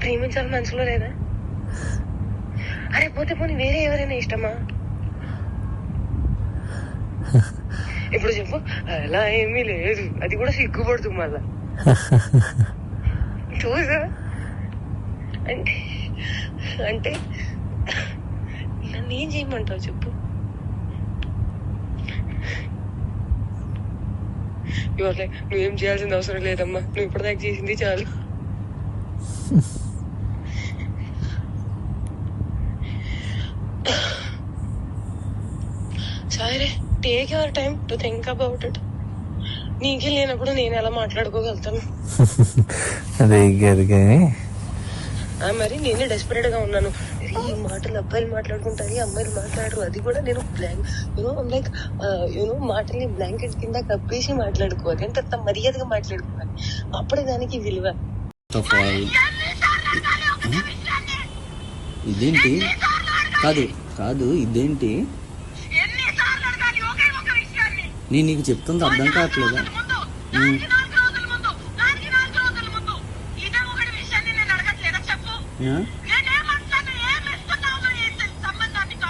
ప్రేమించాలి మనసులో లేదా? అరే పోతే పోనీ వేరే ఎవరైనా ఇష్టమా? ఇప్పుడు చెప్పు. అలా ఏమీ లేదు, అది కూడా సిగ్గుపడుతూ మళ్ళా చూసా. అంటే అంటే నన్ను ఏం చేయమంటావు చెప్పు? నువ్వేం చేయాల్సిన అవసరం లేదమ్మా, నువ్వు ఇప్పటిదాకా చేసింది చాలు. సరే, take your time to think about it. నీకే లేనప్పుడు నేను ఎలా మాట్లాడుకోగలుగుతాను? మరి నేనే డెస్పరేట్ గా ఉన్నాను. ఈ మాటలు అబ్బాయిలు మాట్లాడుకుంటారు, అమ్మాయిలు మాట్లాడరు. అది కూడా నేను లైక్ మాటల్ని బ్లాంకెట్ కింద కప్పేసి మాట్లాడుకోవాలి. అంటే అంత మర్యాదగా మాట్లాడుకోవాలి, అప్పుడే దానికి విలువ. ఇదేంటి? కాదు కాదు, ఇదేంటి? నేను నీకు చెప్తుంది అర్థం కావట్లేదా? Yeah.